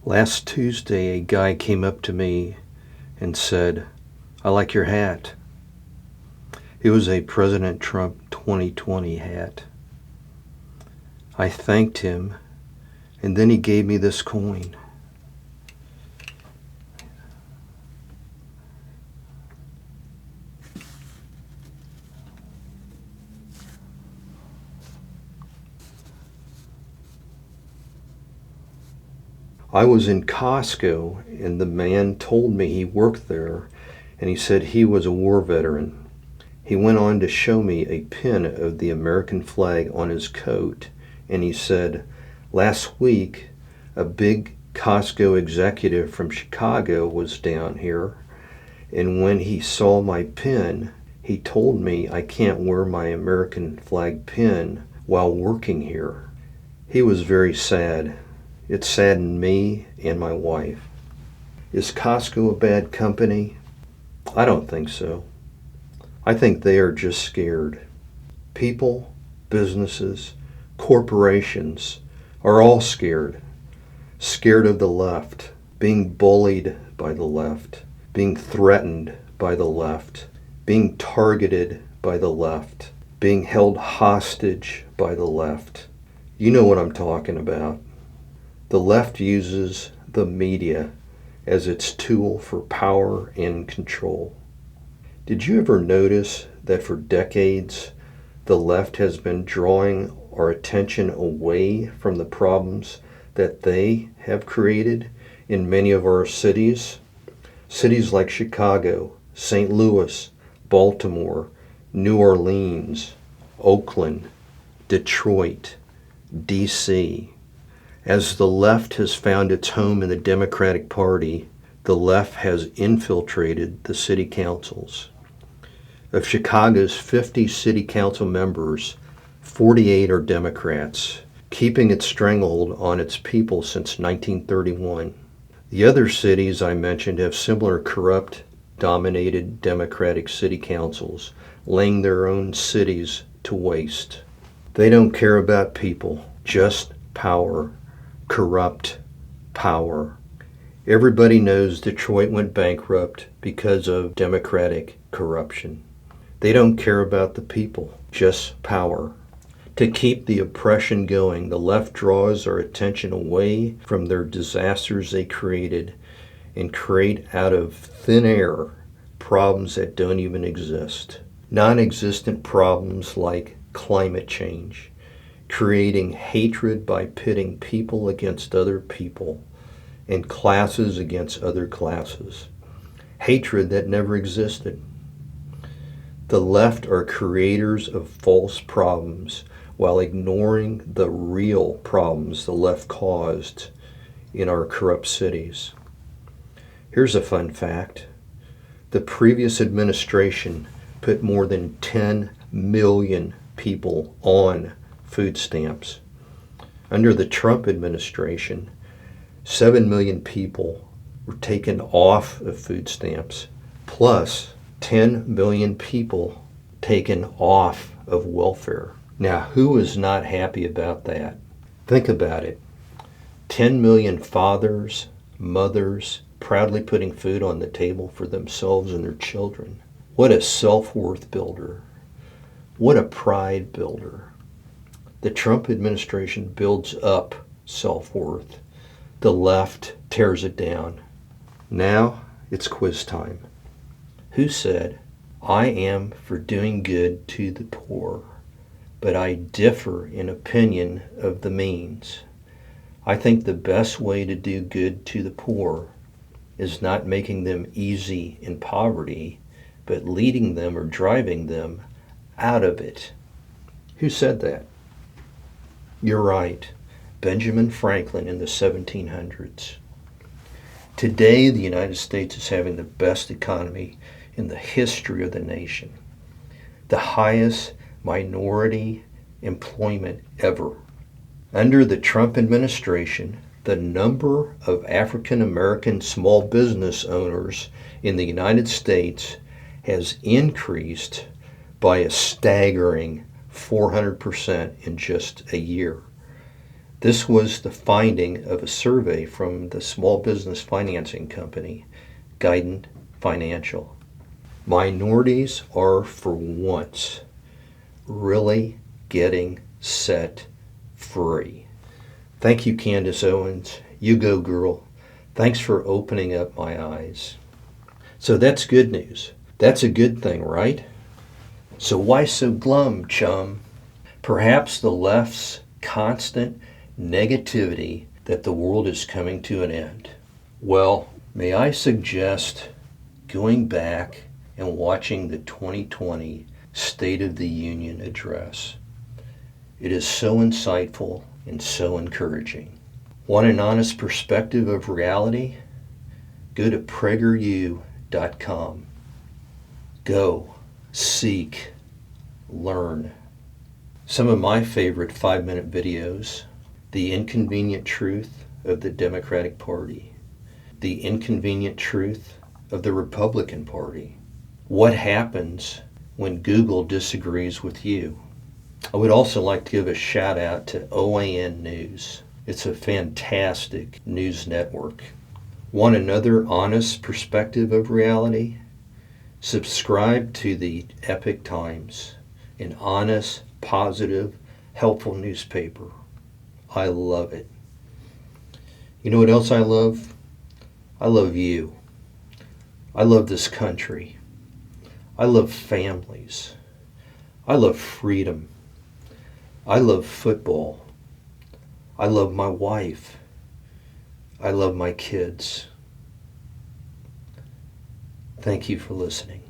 Last Tuesday, a guy came up to me and said, "I like your hat." It was a President Trump 2020 hat. I thanked him, and then he gave me this coin. I was in Costco, and the man told me he worked there, and he said he was a war veteran. He went on to show me a pin of the American flag on his coat, and he said, last week, a big Costco executive from Chicago was down here, and when he saw my pin, he told me I can't wear my American flag pin while working here. He was very sad. It saddened me and my wife. Is Costco a bad company? I don't think so. I think they are just scared. People, businesses, corporations are all scared. Scared of the left, being bullied by the left, being threatened by the left, being targeted by the left, being held hostage by the left. You know what I'm talking about. The left uses the media as its tool for power and control. Did you ever notice that for decades the left has been drawing our attention away from the problems that they have created in many of our cities? Cities like Chicago, St. Louis, Baltimore, New Orleans, Oakland, Detroit, D.C. As the left has found its home in the Democratic Party, the left has infiltrated the city councils. Of Chicago's 50 city council members, 48 are Democrats, keeping its stranglehold on its people since 1931. The other cities I mentioned have similar corrupt, dominated Democratic city councils, laying their own cities to waste. They don't care about people, just power. Corrupt power. Everybody knows Detroit went bankrupt because of Democratic corruption. They don't care about the people, just power. To keep the oppression going, the left draws our attention away from their disasters they created and create out of thin air problems that don't even exist. Non-existent problems like climate change, creating hatred by pitting people against other people and classes against other classes. Hatred that never existed. The left are creators of false problems while ignoring the real problems the left caused in our corrupt cities. Here's a fun fact. The previous administration put more than 10 million people on food stamps. Under the Trump administration, 7 million people were taken off of food stamps, plus 10 million people taken off of welfare. Now, who is not happy about that? Think about it. 10 million fathers, mothers, proudly putting food on the table for themselves and their children. What a self-worth builder. What a pride builder. The Trump administration builds up self-worth. The left tears it down. Now it's quiz time. Who said, "I am for doing good to the poor, but I differ in opinion of the means. I think the best way to do good to the poor is not making them easy in poverty, but leading them or driving them out of it." Who said that? You're right. Benjamin Franklin in the 1700s. Today, the United States is having the best economy in the history of the nation. The highest minority employment ever. Under the Trump administration, the number of African American small business owners in the United States has increased by a staggering 400% in just a year. This was the finding of a survey from the small business financing company, Guidant Financial. Minorities are, for once, really getting set free. Thank you, Candace Owens. You go, girl. Thanks for opening up my eyes. So that's good news. That's a good thing, right? So why so glum, chum? Perhaps the left's constant negativity that the world is coming to an end. Well, may I suggest going back and watching the 2020 State of the Union address. It is so insightful and so encouraging. Want an honest perspective of reality? Go to prageru.com. Go, seek, learn. Some of my favorite 5-minute videos: The Inconvenient Truth of the Democratic Party, The Inconvenient Truth of the Republican Party, What Happens when Google Disagrees with You. I would also like to give a shout out to OAN News. It's a fantastic news network. Want another honest perspective of reality? Subscribe to the Epic Times, an honest, positive, helpful newspaper. I love it. You know what else I love? I love you. I love this country. I love families. I love freedom. I love football. I love my wife. I love my kids. Thank you for listening.